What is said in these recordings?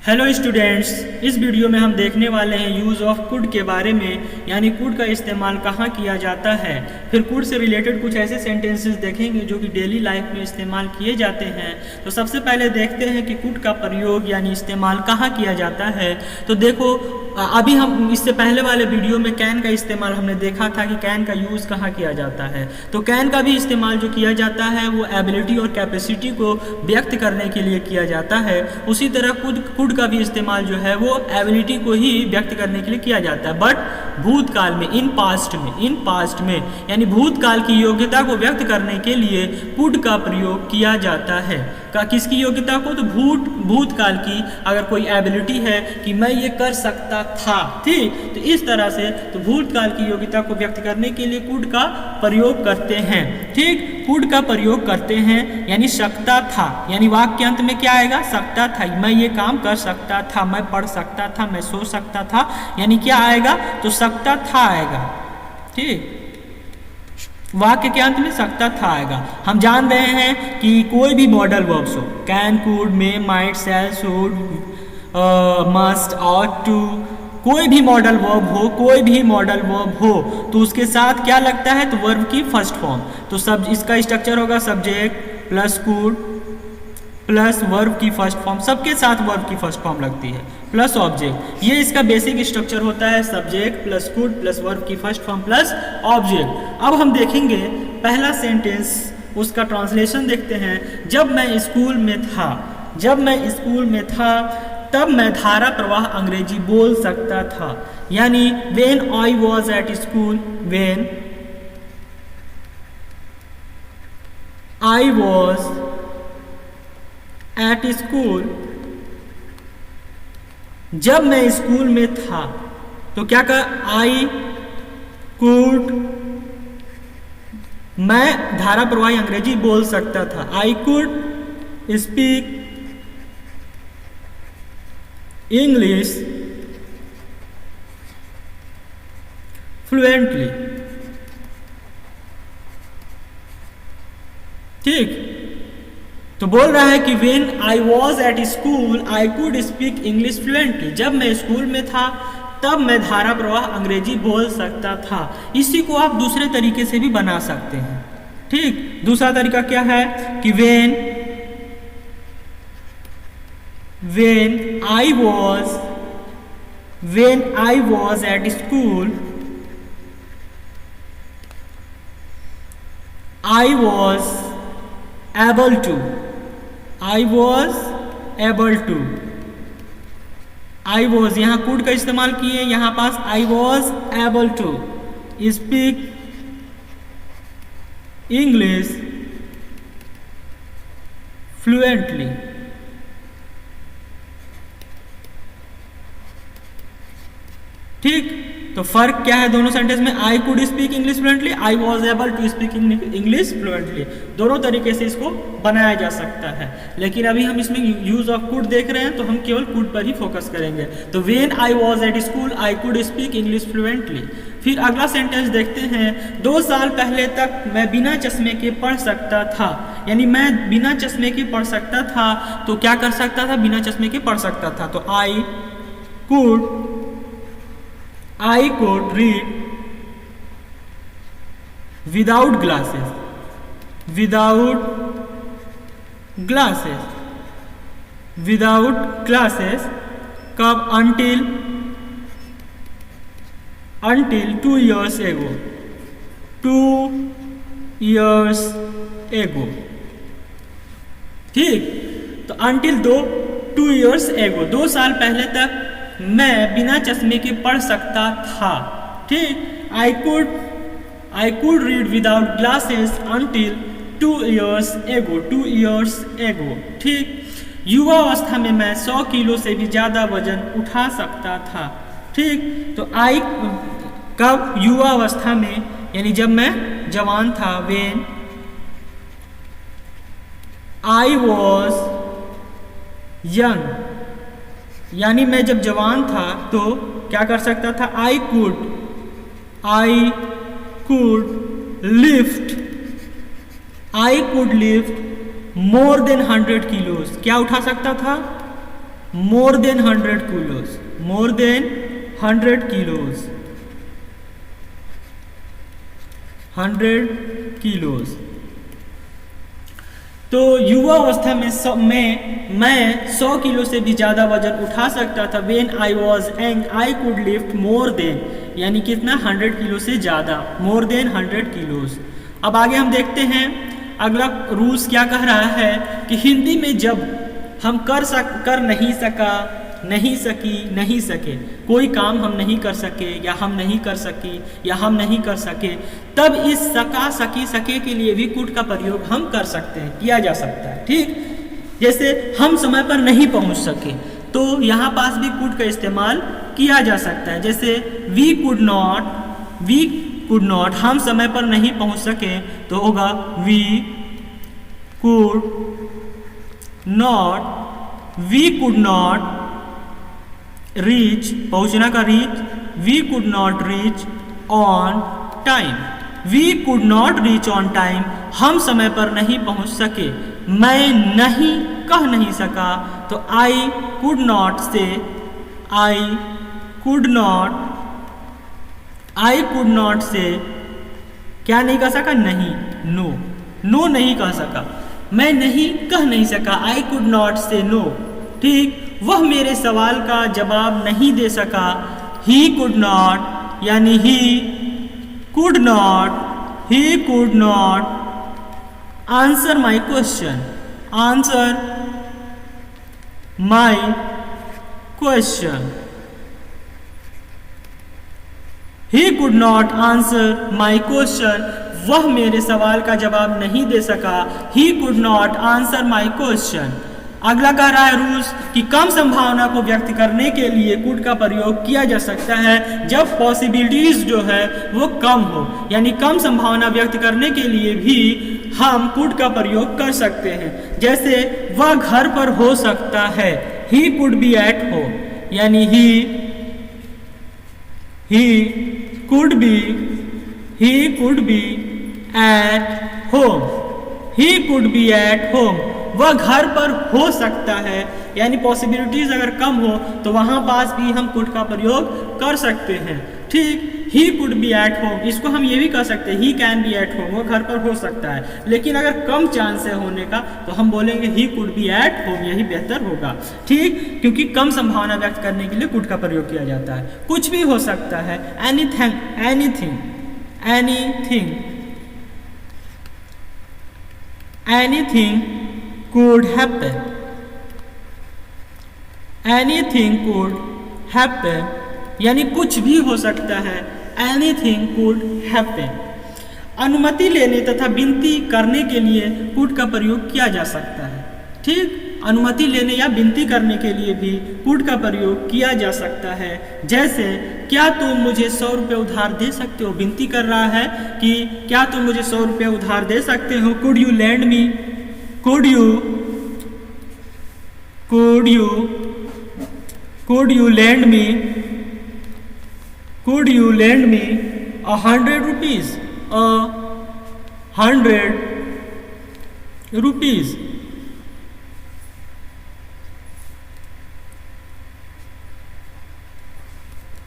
Hello students, इस video में हम देखने वाले हैं यूज़ ऑफ कुड के बारे में, यानी कुड का इस्तेमाल कहाँ किया जाता है। फिर कुड से रिलेटेड कुछ ऐसे सेंटेंसेस देखेंगे जो कि डेली लाइफ में इस्तेमाल किए जाते हैं। तो सबसे पहले देखते हैं कि कुड का प्रयोग यानी इस्तेमाल कहाँ किया जाता है। तो देखो, अभी हम इससे पहले वाले वीडियो में कैन का इस्तेमाल हमने देखा था कि कैन का यूज़ कहाँ किया जाता है। तो कैन का भी इस्तेमाल जो किया जाता है वो एबिलिटी और कैपेसिटी को व्यक्त करने के लिए किया जाता है। उसी तरह कुड का भी इस्तेमाल जो है वो एबिलिटी को ही व्यक्त करने के लिए किया जाता है, बट भूतकाल में, इन पास्ट में यानी भूतकाल की योग्यता को व्यक्त करने के लिए कुड का प्रयोग किया जाता है। किसकी योग्यता को? तो भूतकाल की अगर कोई एबिलिटी है कि मैं ये कर सकता था, ठीक, तो इस तरह से तो भूतकाल की योग्यता को व्यक्त करने के लिए कुड का प्रयोग करते हैं। ठीक, कुड का प्रयोग करते हैं यानी सकता था, यानी वाक्यांत में क्या आएगा? सकता था, मैं ये काम कर सकता था, मैं पढ़ सकता था, मैं सो सकता था, यानी क्या आएगा? तो सकता था आएगा। ठीक, वाक्य के अंत में सकता था आएगा। हम जान रहे हैं कि कोई भी मॉडल वर्ब्स हो, can, could, may, might, shall, should, must, ought to, कोई भी मॉडल वर्ब हो तो उसके साथ क्या लगता है? तो वर्ब की फर्स्ट फॉर्म। तो सब इसका स्ट्रक्चर होगा subject plus could plus verb की फर्स्ट फॉर्म, सबके साथ वर्ब की फर्स्ट फॉर्म लगती है, प्लस ऑब्जेक्ट। ये इसका बेसिक स्ट्रक्चर होता है, subject plus could plus verb की फर्स्ट फॉर्म प्लस ऑब्जेक्ट। अब हम देखेंगे पहला सेंटेंस, उसका ट्रांसलेशन देखते हैं। जब मैं स्कूल में था तब मैं धारा प्रवाह अंग्रेजी बोल सकता था, यानी when I was at school, when I was at school, जब मैं स्कूल में था तो क्या कहा? आई कुड, मैं धारा प्रवाही अंग्रेजी बोल सकता था, आई कुड स्पीक इंग्लिश फ्लुएंटली। ठीक, तो बोल रहा है कि when I was at school I could speak English fluently, जब मैं स्कूल में था तब मैं धारा प्रवाह अंग्रेजी बोल सकता था। इसी को आप दूसरे तरीके से भी बना सकते हैं। ठीक, दूसरा तरीका क्या है कि when I was at school I was able to, I was यहाँ कुड का इस्तेमाल किए, यहाँ पास I was able to speak English fluently. ठीक, तो फर्क क्या है दोनों सेंटेंस में? I could speak English fluently, I was able to speak English fluently. दोनों तरीके से इसको बनाया जा सकता है, लेकिन अभी हम इसमें यूज ऑफ कुड देख रहे हैं तो हम केवल कुड पर ही फोकस करेंगे। तो when I was at school I could speak English fluently. फिर अगला सेंटेंस देखते हैं। 2 साल पहले तक मैं बिना चश्मे के पढ़ सकता था, यानी मैं बिना चश्मे के पढ़ सकता था, तो क्या कर सकता था? बिना चश्मे के पढ़ सकता था। तो आई could read without glasses, कब? until 2 years ago, 2 years ago। ठीक, तो until 2 years ago, 2 साल पहले तक मैं बिना चश्मे के पढ़ सकता था। ठीक, I could read without glasses until 2 years ago। ठीक, युवा अवस्था में मैं 100 किलो से भी ज्यादा वजन उठा सकता था। ठीक, तो आई कब? युवा अवस्था में, यानी जब मैं जवान था, व्हेन आई वॉज यंग, यानी मैं जब जवान था तो क्या कर सकता था? I could lift I could lift more than 100 kilos। क्या उठा सकता था? more than 100 kilos, more than 100 kilos, 100 kilos। तो युवा अवस्था में मैं 100 किलो से भी ज़्यादा वजन उठा सकता था। When I was young, I could lift more than, यानी कितना 100 किलो से ज़्यादा, more than 100 किलोस। अब आगे हम देखते हैं अगला रूल्स क्या कह रहा है कि हिंदी में जब हम कर नहीं सका, नहीं सकी, नहीं सके, कोई काम हम नहीं कर सके या हम नहीं कर सकी या हम नहीं कर सके, तब इस सका, सकी, सके के लिए भी कुड का प्रयोग हम कर सकते हैं, किया जा सकता है। ठीक, जैसे हम समय पर नहीं पहुंच सके तो यहाँ पास भी कुड का इस्तेमाल किया जा सकता है। जैसे वी कुड नॉट, हम समय पर नहीं पहुंच सके तो होगा वी कुड नॉट रीच, पहुंचना का reach, we could not reach on time, we could not reach on time, हम समय पर नहीं पहुंच सके। मैं नहीं कह नहीं सका तो आई कुड नॉट से, आई कुड नॉट से क्या नहीं कह सका, नहीं, नो नहीं कह सका। मैं नहीं कह नहीं सका, आई कुड नॉट से नो। ठीक, वह मेरे सवाल का जवाब नहीं दे सका, ही कुड नॉट, यानी he could not answer my question, answer my question, he could not answer my question, वह मेरे सवाल का जवाब नहीं दे सका, he could not answer my question. अगला कह रहा है रूल्स कि कम संभावना को व्यक्त करने के लिए कुड का प्रयोग किया जा सकता है जब पॉसिबिलिटीज जो है वो कम हो, यानी कम संभावना व्यक्त करने के लिए भी हम कुड का प्रयोग कर सकते हैं। जैसे वह घर पर हो सकता है, he could be at home, यानी he could be at home, he could be at home, वह घर पर हो सकता है, यानी पॉसिबिलिटीज अगर कम हो तो वहां पास भी हम कुड का प्रयोग कर सकते हैं। ठीक, ही कुड बी एट होम, इसको हम ये भी कह सकते हैं he can be at home, वो घर पर हो सकता है। लेकिन अगर कम चांस है होने का तो हम बोलेंगे ही कुड बी एट होम, यही बेहतर होगा। ठीक, क्योंकि कम संभावना व्यक्त करने के लिए कुड का प्रयोग किया जाता है। कुछ भी हो सकता है, anything could happen, यानी कुछ भी हो सकता है, anything could happen। अनुमति लेने तथा विनती करने के लिए कुड का प्रयोग किया जा सकता है। ठीक, अनुमति लेने या विनती करने के लिए भी कुड का प्रयोग किया जा सकता है। जैसे क्या तुम मुझे 100 रुपये उधार दे सकते हो, विनती कर रहा है कि क्या तुम मुझे 100 रुपये उधार दे सकते हो। Could you land me, could you lend me 100 rupees, 100 rupees।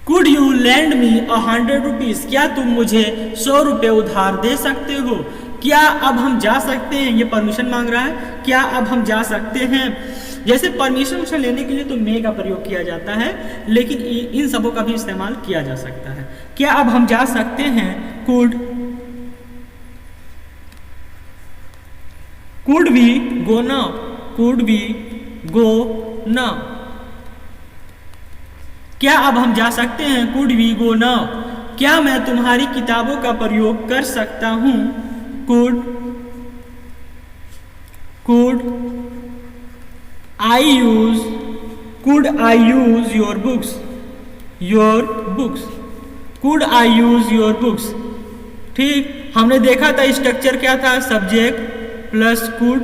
Could you lend me 100 rupees, क्या तुम मुझे 100 रुपये उधार दे सकते हो। क्या अब हम जा सकते हैं, ये परमिशन मांग रहा है, क्या अब हम जा सकते हैं। जैसे परमिशन लेने के लिए तो मे का प्रयोग किया जाता है, लेकिन इन सबों का भी इस्तेमाल किया जा सकता है। क्या अब हम जा सकते हैं, could we go now, could we go now। क्या अब हम जा सकते हैं, could we go now। क्या मैं तुम्हारी किताबों का प्रयोग कर सकता हूँ, could I use your books, could I use your books। ठीक, हमने देखा था स्ट्रक्चर क्या था, subject plus could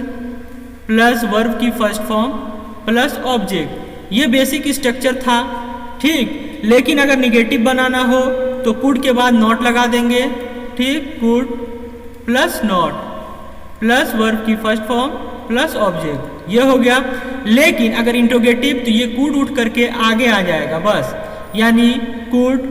plus verb की फर्स्ट फॉर्म प्लस ऑब्जेक्ट, ये बेसिक स्ट्रक्चर था। ठीक, लेकिन अगर निगेटिव बनाना हो तो कुड के बाद नॉट लगा देंगे। ठीक, could plus not plus verb की फर्स्ट फॉर्म प्लस ऑब्जेक्ट। ये हो गया। लेकिन अगर इंट्रोगेटिव तो ये कुड उठ करके आगे आ जाएगा बस, यानी could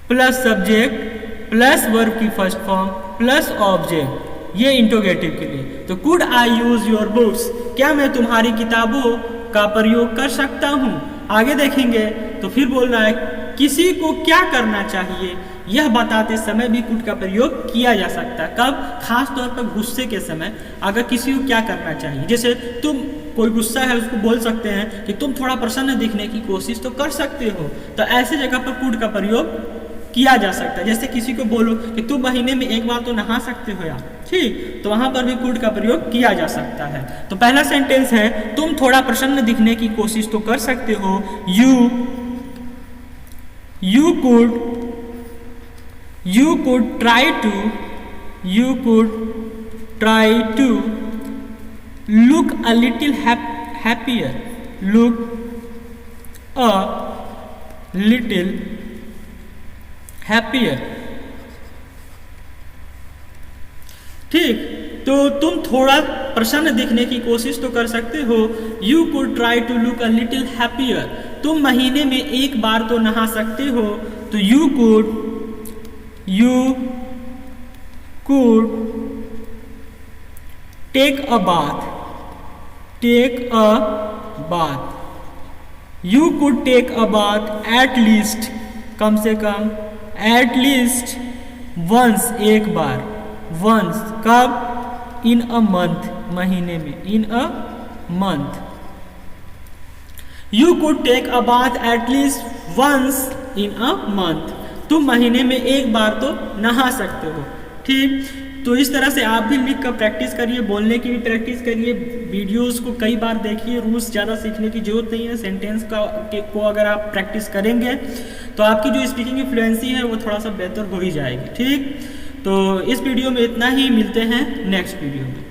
plus subject plus verb की फर्स्ट फॉर्म प्लस ऑब्जेक्ट, ये इंट्रोगेटिव के लिए। तो could I use your books, क्या मैं तुम्हारी किताबों का प्रयोग कर सकता हूँ। आगे देखेंगे तो फिर बोल रहा है किसी को क्या करना चाहिए, यह बताते समय भी कुड का प्रयोग किया जा सकता है। कब? खास तौर पर गुस्से के समय अगर किसी को क्या करना चाहिए, जैसे तुम कोई गुस्सा है उसको बोल सकते हैं कि तुम थोड़ा प्रसन्न दिखने की कोशिश तो कर सकते हो, तो ऐसे जगह पर कुड का प्रयोग किया जा सकता है। जैसे किसी को बोलो कि तुम महीने में एक बार तो नहा सकते हो यार, ठीक, तो वहां पर भी कुड का प्रयोग किया जा सकता है। तो पहला सेंटेंस है तुम थोड़ा प्रसन्न दिखने की कोशिश तो कर सकते हो। you could try to look a little happier, look a little happier, ठीक, तो तुम थोड़ा प्रसन्न दिखने की कोशिश तो कर सकते हो। You could try to look a little happier, तुम महीने में एक बार तो नहा सकते हो। तो you could take a bath, you could take a bath at least, कम से कम, at least once, एक बार, once, कब? in a month, महीने में, in a month। You could take a bath at least once in a month, तुम महीने में एक बार तो नहा सकते हो, ठीक। तो इस तरह से आप भी लिख कर प्रैक्टिस करिए, बोलने की भी प्रैक्टिस करिए, वीडियोस को कई बार देखिए। रूल्स ज़्यादा सीखने की जरूरत नहीं है, सेंटेंस को अगर आप प्रैक्टिस करेंगे तो आपकी जो स्पीकिंग की फ्लुएंसी है वो थोड़ा सा बेहतर हो ही जाएगी, ठीक। तो इस वीडियो में इतना ही, मिलते हैं नेक्स्ट वीडियो में।